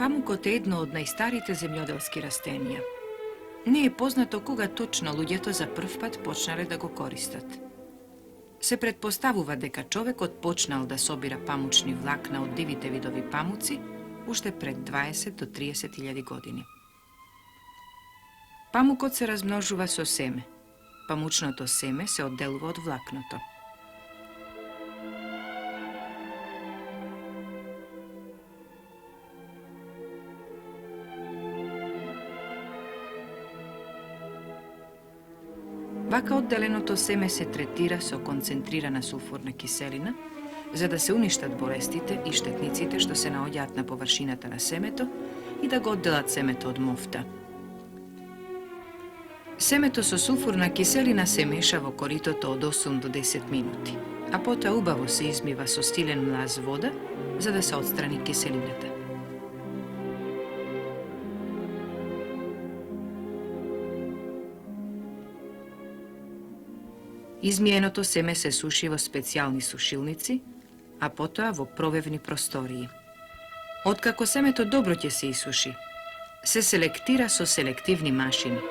Pamukot je jedno od najstarite zemljodelski rastenia. Не е познато кога точно луѓето за прв пат почнале да го користат. Се предпоставува дека човекот почнал да собира памучни влакна од дивите видови памуци уште пред 20 до 30.000 години. Памукот се размножува со семе. Памучното семе се одделува од влакното. Вака одделеното семе се третира со концентрирана сулфурна киселина, за да се уништат болестите и штетниците што се наоѓаат на површината на семето и да го одделат семето од мофта. Семето со сулфурна киселина се меша во коритото од 8 до 10 минути, а потоа убаво се измива со стилен млаз вода, за да се отстрани киселината. Измиеното семе се суши во специјални сушилници, а потоа во провевни простории. Откако семето добро ќе се исуши, се селектира со селективни машини,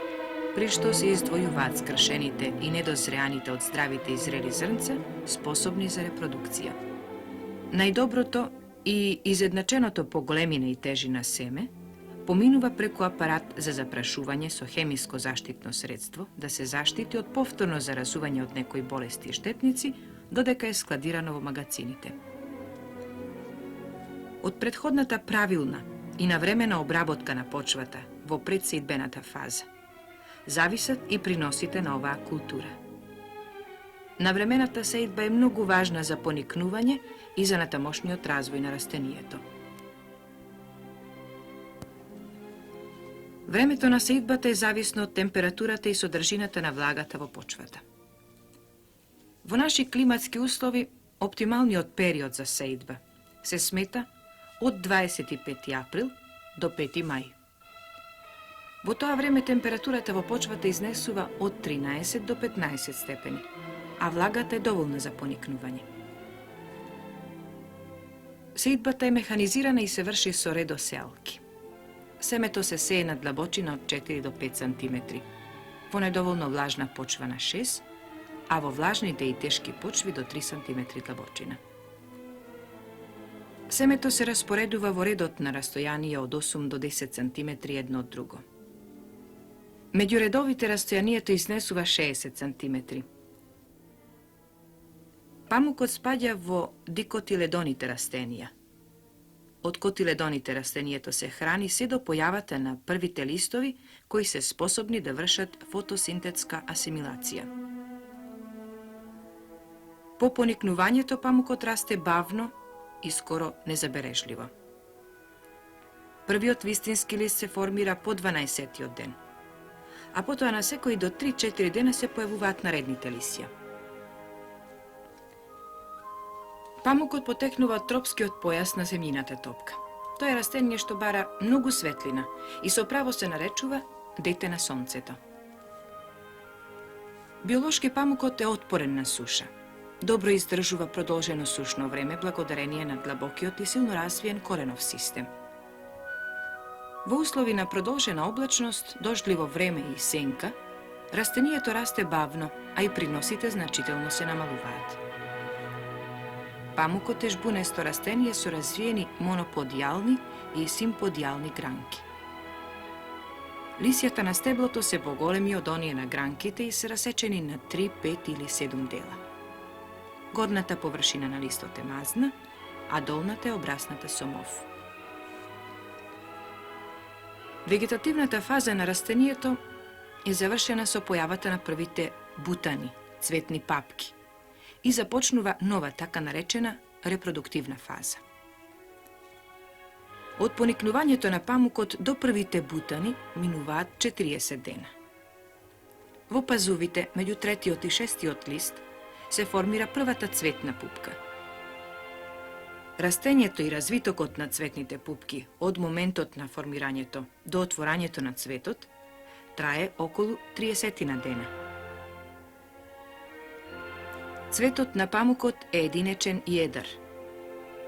при што се издвојуваат скршените и недозреаните од здравите и зрели зрнца, способни за репродукција. Најдоброто и изедначеното по големина и тежина семе поминува преку апарат за запрашување со хемиско заштитно средство да се заштити од повторно заразување од некои болести и штетници, додека е складирано во магацините. Од претходната правилна и навремена обработка на почвата во предсеидбената фаза зависат и приносите на оваа култура. Навремената сеидба е многу важна за поникнување и за натамошниот развој на растението. Времето на сеидбата е зависно од температурата и содржината на влагата во почвата. Во наши климатски услови, оптималниот период за сеидба се смета од 25 април до 5 мај. Во тоа време температурата во почвата изнесува од 13 до 15 степени, а влагата е доволна за поникнување. Сеидбата е механизирана и се врши со редосеалки. Семето се сее на длабочина од 4 до 5 см, во недоволно влажна почва на 6, а во влажните и тешки почви до 3 см длабочина. Семето се распоредува во редот на растојание од 8 до 10 см едно од друго. Меѓу редовите растојанието изнесува 60 см. Памукот спаѓа во дикотиледоните растенија. Од котиледоните растението се храни се до појавата на првите листови кои се способни да вршат фотосинтетска асимилација. По поникнувањето памукот расте бавно и скоро незабележливо. Првиот вистински лист се формира по 12-тиот ден, а потоа на секои до 3-4 дена се појавуваат наредните лисја. Памукот потекнува од тропскиот појас на земјината топка. Тоа е растение што бара многу светлина и со право се наречува дете на сонцето. Биолошки памукот е отпорен на суша. Добро издржува продолжено сушно време благодарение на длабокиот и силно развиен коренов систем. Во услови на продолжена облачност, дождливо време и сенка, растението расте бавно, а и приносите значително се намалуваат. Памукот е жбунесто растение со развиени моноподијални и симподијални гранки. Лисјата на стеблото се поголеми од оние на гранките и се расечени на 3, 5 или 7 дела. Горната површина на листот е мазна, а долната е обрасната со мов. Вегетативната фаза на растението е завршена со појавата на првите бутани, цветни папки, и започнува нова, така наречена, репродуктивна фаза. Од поникнувањето на памукот до првите бутани минуваат 40 дена. Во пазувите, меѓу третиот и шестиот лист, се формира првата цветна пупка. Растението и развитокот на цветните пупки од моментот на формирањето до отворањето на цветот трае околу 30 дена. Цветот на памукот е единечен и едар.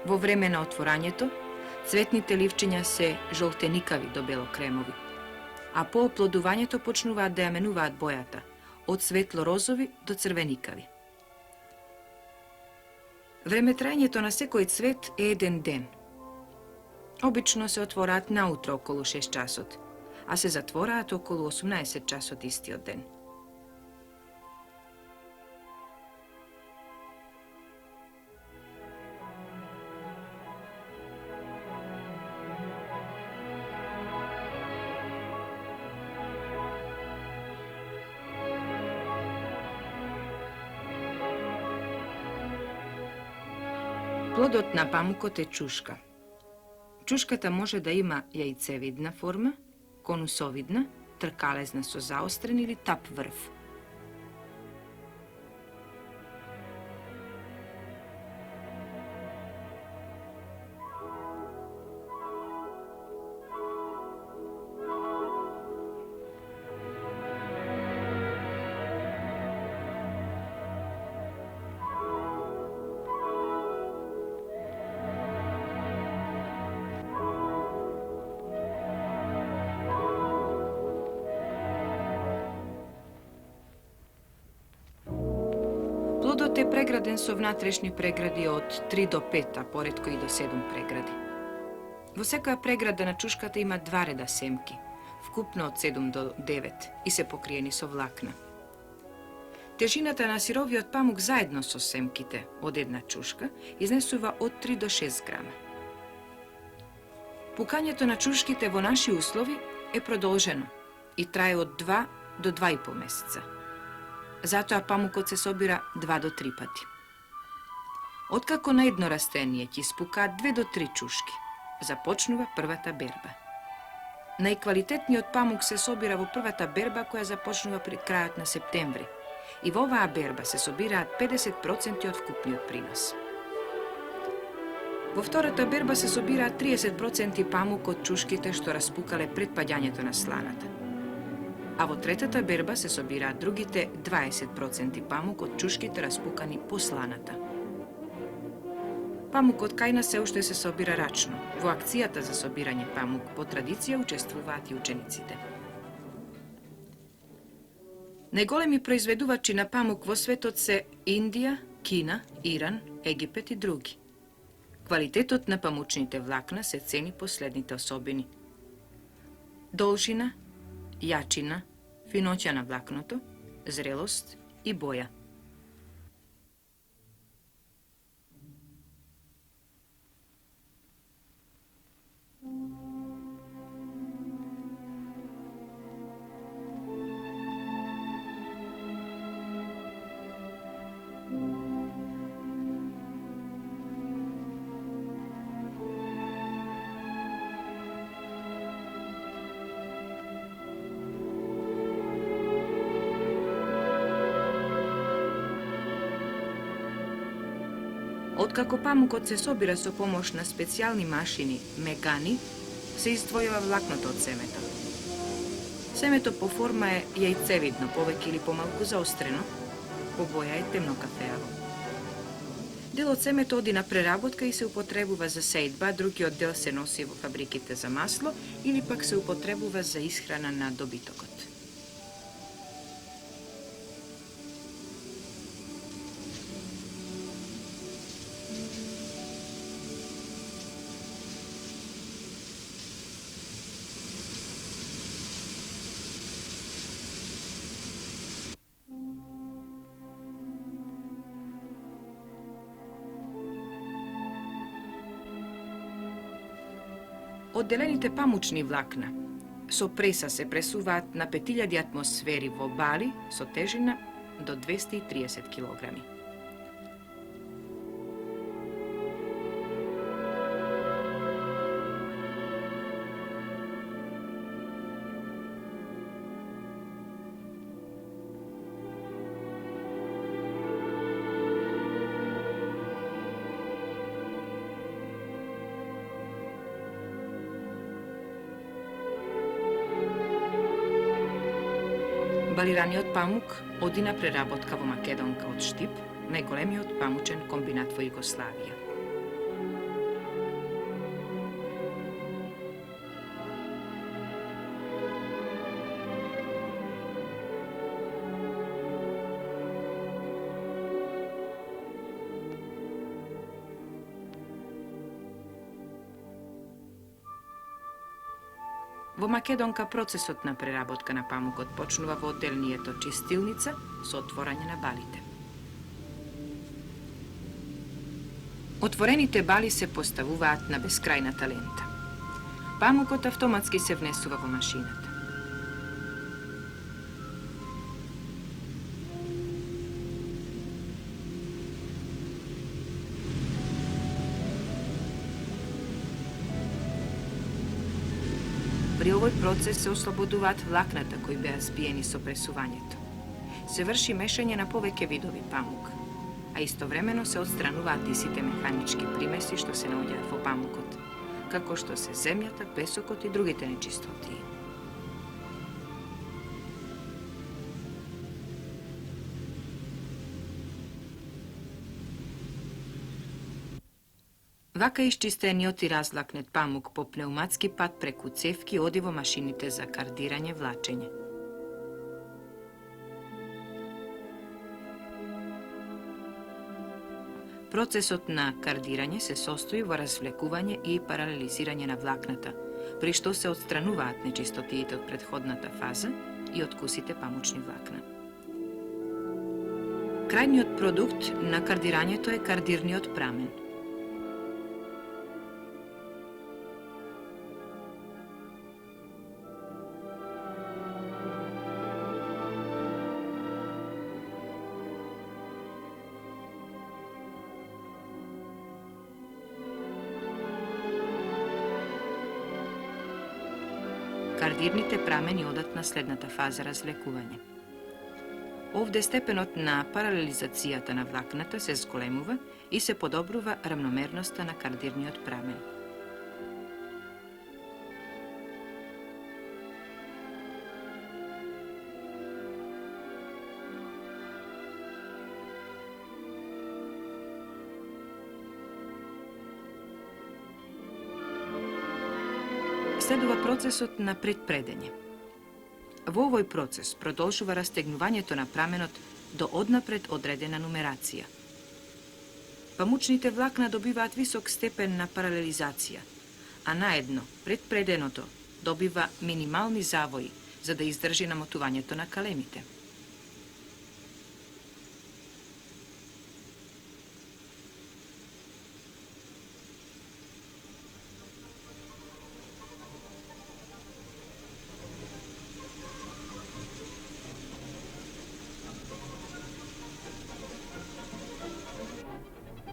Во време на отворањето, Цветните ливчиња се жолтеникави до белокремови, а по оплодувањето почнуваат да ја менуваат бојата, од светло-розови до црвеникави. Времетрајањето на секој цвет е 1 ден. Обично се отвораат наутро околу 6 часот, а се затвораат околу 18 часот истиот ден. Плодот на памукот е чушка. Чушката може да има јајцевидна форма, конусовидна, тркалезна со заострен или тап врв. Плодот е преграден со внатрешни прегради од 3 до 5, а поретко и до 7 прегради. Во секоја преграда на чушката има 2 реда семки, вкупно од 7 до 9 и се покриени со влакна. Тежината на сировиот памук заедно со семките од една чушка изнесува од 3 до 6 грама. Пукањето на чушките во наши услови е продолжено и трае од 2 до 2,5 месеца. Затоа памукот се собира 2 до 3 пати. Откако на едно растение ќе испукаат 2 до 3 чушки, започнува првата берба. Најквалитетниот памук се собира во првата берба која започнува при крајот на септември и во оваа берба се собираат 50% од вкупниот принос. Во втората берба се собираат 30% памук од чушките што распукале пред паѓањето на сланата. А во третата берба се собираат другите 20% памук од чушките распукани по сланата. Памукот кај нас се уште се собира рачно. Во акцијата за собирање памук по традиција учествуваат и учениците. Најголеми произведувачи на памук во светот се Индија, Кина, Иран, Египет и други. Квалитетот на памучните влакна се цени по следните особини: должина, јачина, финоќа на влакното, зрелост и боја. Откако памукот се собира со помош на специјални машини, мегани, се издвојува влакното од семето. Семето по форма е јајцевидно, повеќе или помалку заострено, по боја е темно кафеаво. Дел од семето оди на преработка и се употребува за сејдба, другиот дел се носи во фабриките за масло или пак се употребува за исхрана на добитокот. Одделените памучни влакна со преса се пресуваат на 5000 атмосфери во бали со тежина до 230 килограми. Балираниот памук оди на преработка во Македонка од Штип, најголемиот памучен комбинат во Југославија. Во Македонка процесот на преработка на памукот почнува во одделнието чистилница со отворање на балите. Отворените бали се поставуваат на бескрајната лента. Памукот автоматски се внесува во машината. При овој процес се ослободуваат влакната кои беа збиени со пресувањето. Се врши мешање на повеќе видови памук, а истовремено се отстрануваат и сите механички примеси што се наоѓаат во памукот, како што се земјата, песокот и другите нечистоти. Вака исчистениот и разлакнет памук по пнеуматски пат преку цевки оди во машините за кардирање влачење. Процесот на кардирање се состои во развлекување и паралелизирање на влакната, при што се отстрануваат нечистотиите од претходната фаза и откусите памучни влакна. Крајниот продукт на кардирањето е кардирниот прамен. Кардирните прамени одат на следната фаза развлекување. Овде степенот на паралелизацијата на влакната се зголемува и се подобрува рамномерноста на кардирниот прамен. Следува процесот на предпредење. Во овој процес продолжува растегнувањето на праменот до однапред одредена нумерација. Памучните влакна добиваат висок степен на паралелизација, а наедно предпреденото добива минимални завои за да издржи намотувањето на калемите.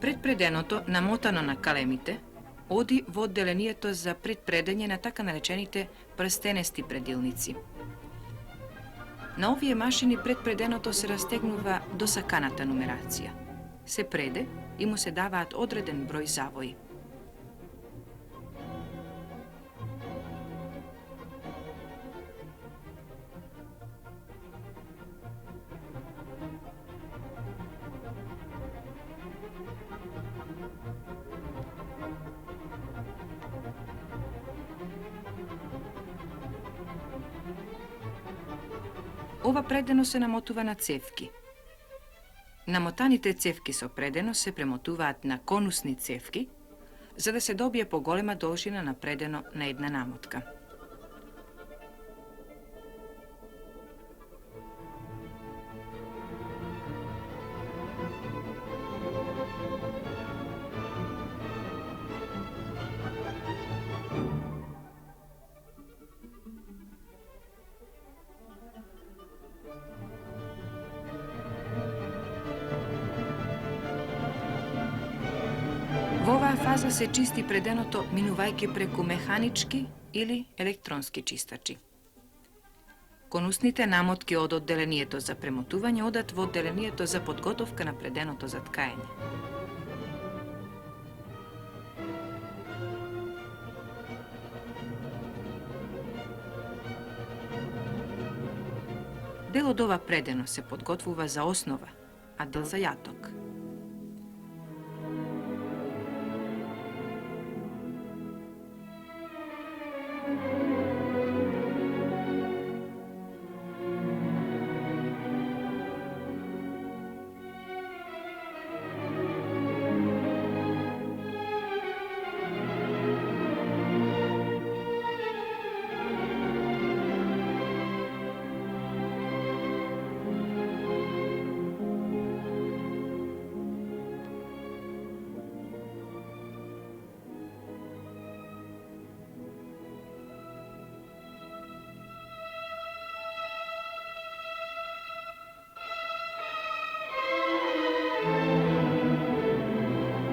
Предпреденото, намотано на калемите, оди во одделението за предпредење на така наречените прстенести предилници. На овие машини предпреденото се растегнува до саканата нумерација. Се преде и му се даваат одреден број завои. Ова предено се намотува на цевки. Намотаните цевки со предено се премотуваат на конусни цевки, за да се добие поголема должина на предено на една намотка. Во оваа фаза се чисти преденото минувајќи преку механички или електронски чистачи. Конусните намотки од одделението за премотување одат во одделението за подготовка на преденото за ткаење. Дел од ова предено се подготвува за основа, а дел за јаток.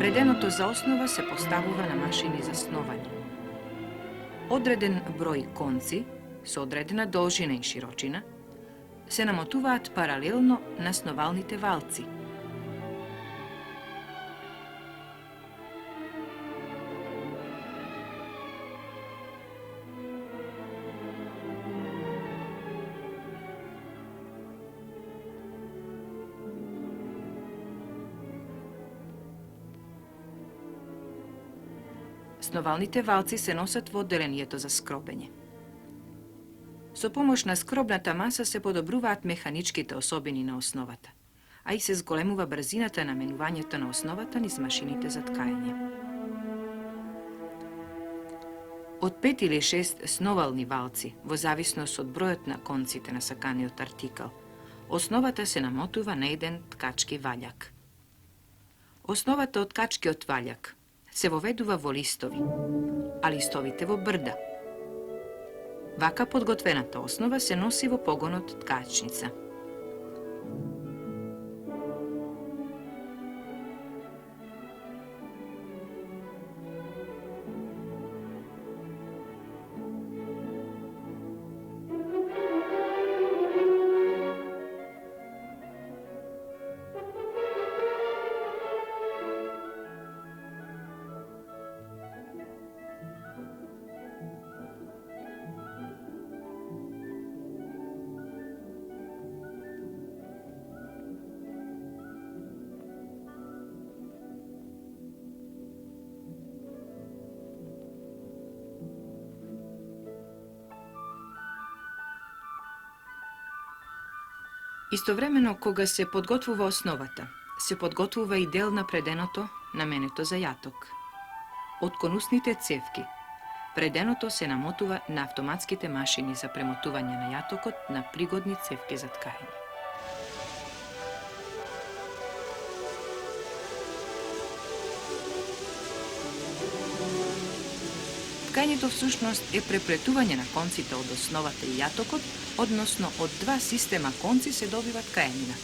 Преденото за основа се поставува на машини за сновање. Одреден број конци, со одредена должина и широчина, се намотуваат паралелно на сновалните валци. Сновалните валци се носат во одделението за скробење. Со помош на скробната маса се подобруваат механичките особини на основата, а и се зголемува брзината на менувањето на основата низ машините за ткаење. Од 5 или 6 сновални валци, во зависност од бројот на конците на саканиот артикал, основата се намотува на еден ткачки ваљак. Основата од ткачкиот ваљак се воведува во листови, а листовите во брда. Вака подготвената основа се носи во погонот ткачница. Истовремено, кога се подготвува основата, се подготвува и дел на преденото, наменето за јаток. Од конусните цевки, преденото се намотува на автоматските машини за премотување на јатокот на пригодни цевки за ткаење. Ткањето всушност е преплетување на конците од основата и јатокот, односно од два система конци се добива ткаенина.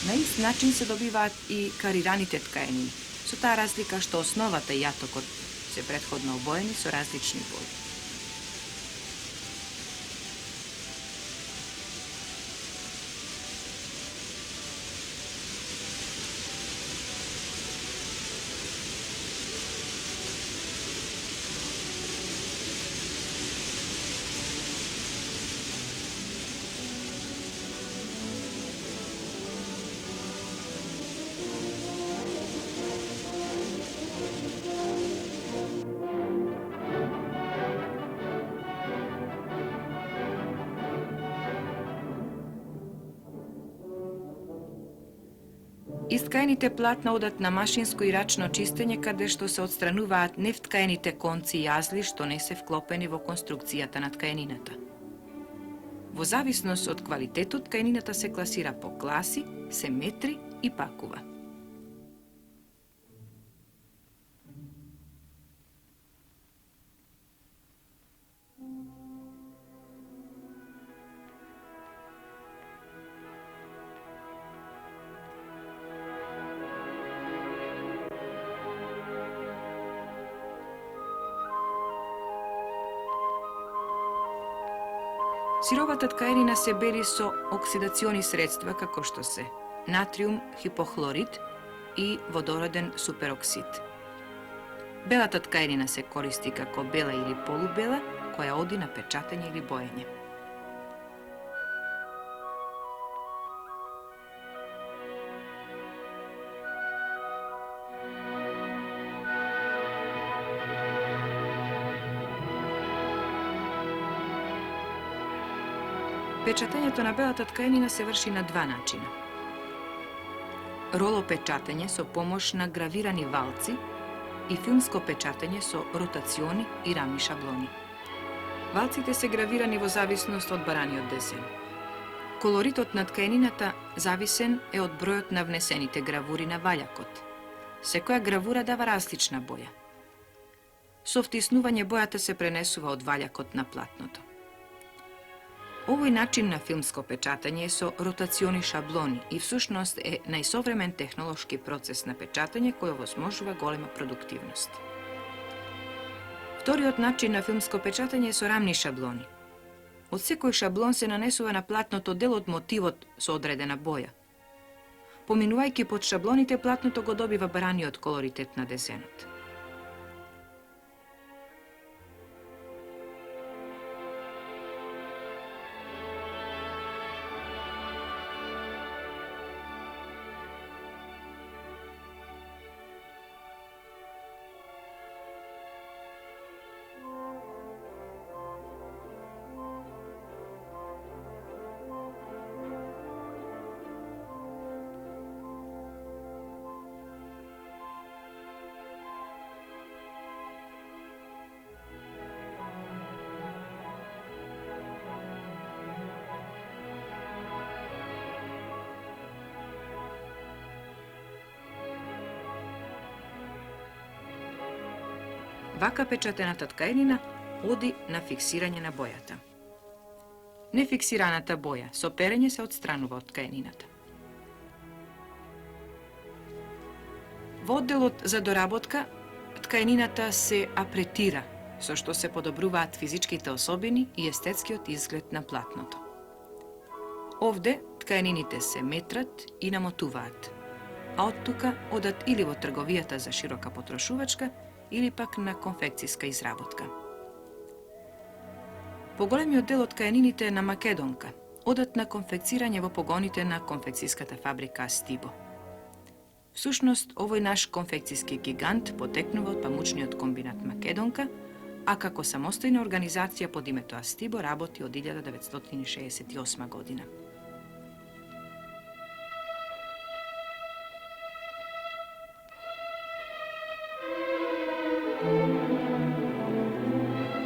На ист начин се добиваат и карираните ткаенини, со таа разлика што основата и јатокот се претходно обоени со различни бои. Искаените платна одат на машинско и рачно чистење, каде што се отстрануваат невткаените конци и јазли што не се вклопени во конструкцијата на ткаенината. Во зависност од квалитетот, ткаенината се класира по класи, се метри и пакува. Сировата ткаенина се бели со оксидациони средства како што се натриум хипохлорид и водороден супероксид. Белата ткаенина се користи како бела или полубела, која оди на печатење или боење. Pečatenjето na белата ткаенина се врши на два начина. Ролопечатење со помош на гравирани валци и филмско печатење со ротациони и рамни шаблони. Валците се гравирани во зависност од бараниот десен. Колоритот на ткаенината зависен е од бројот на внесените гравури на валјакот. Секоја гравура дава различна боја. Со втиснување бојата се пренесува од валјакот на платното. Овој начин на филмско печатање е со ротациони шаблони и всушност е најсовремен технолошки процес на печатање кој овозможува голема продуктивност. Вториот начин на филмско печатање е со рамни шаблони. Од секој шаблон се нанесува на платното дел од мотивот со одредена боја. Поминувајќи под шаблоните, платното го добива бараниот колоритет на десенот. Вака печатената ткаенина оди на фиксирање на бојата. Нефиксираната боја со перење се отстранува од ткаенината. Во одделот за доработка, ткаенината се апретира, со што се подобруваат физичките особини и естетскиот изглед на платното. Овде ткаенините се метрат и намотуваат, а од тука одат или во трговијата за широка потрошувачка, или пак на конфекцијска изработка. Поголемиот дел од ткаенините на Македонка одат на конфекцирање во погоните на конфекцијската фабрика Астибо. Всушност, овој наш конфекцијски гигант потекнува од памучниот комбинат Македонка, а како самостојна организација под името Астибо работи од 1968 година.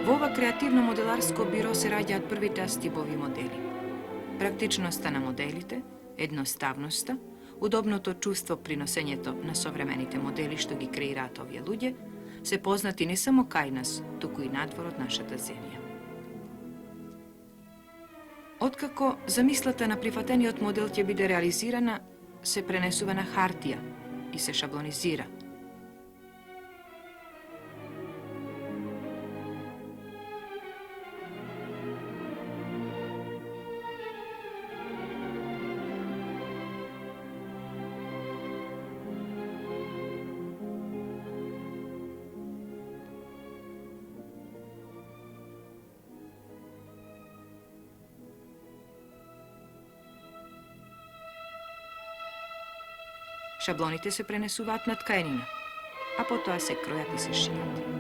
Во ова креативно моделарско биро се раѓаат првите Астибови модели. Практичноста на моделите, едноставноста, удобното чувство при носењето на современите модели што ги креираат овие луѓе, се познати не само кај нас, туку и надвор од нашата земја. Откако замислата на прифатениот модел ќе биде реализирана, се пренесува на хартија и се шаблонизира. Шаблоните се пренесуваат на ткаенина, а потоа се кројат и се шијат.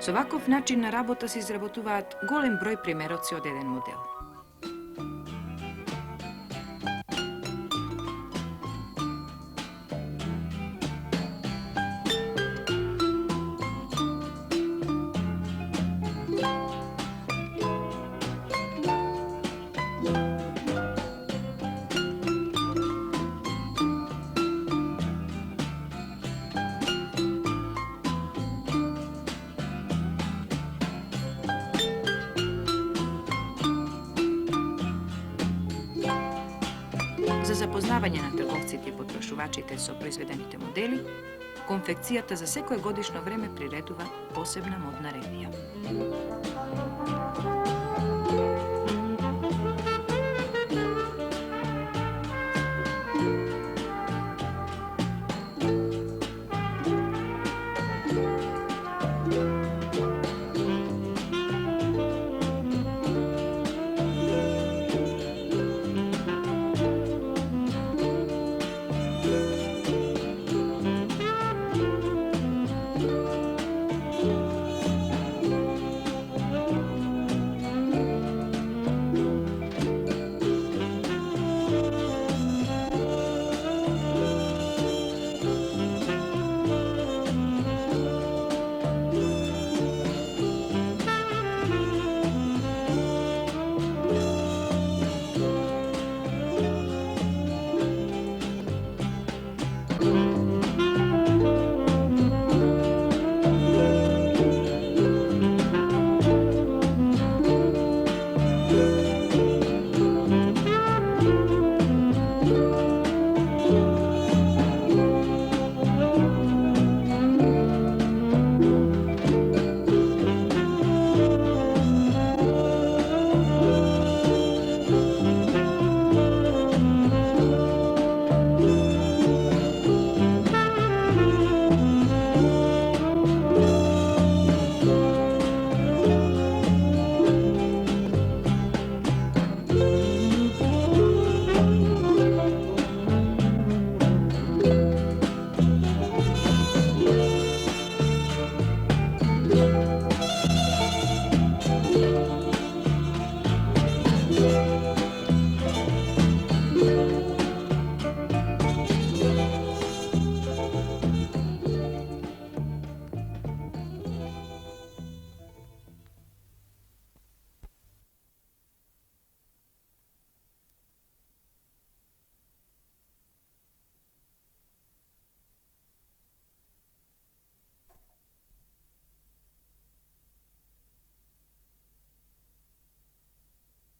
Со ваков начин на работа се изработуваат голем број примероци од еден модел. запознавање на трговците и потрошувачите со произведените модели, конфекцијата за секое годишно време приредува посебна модна ревија.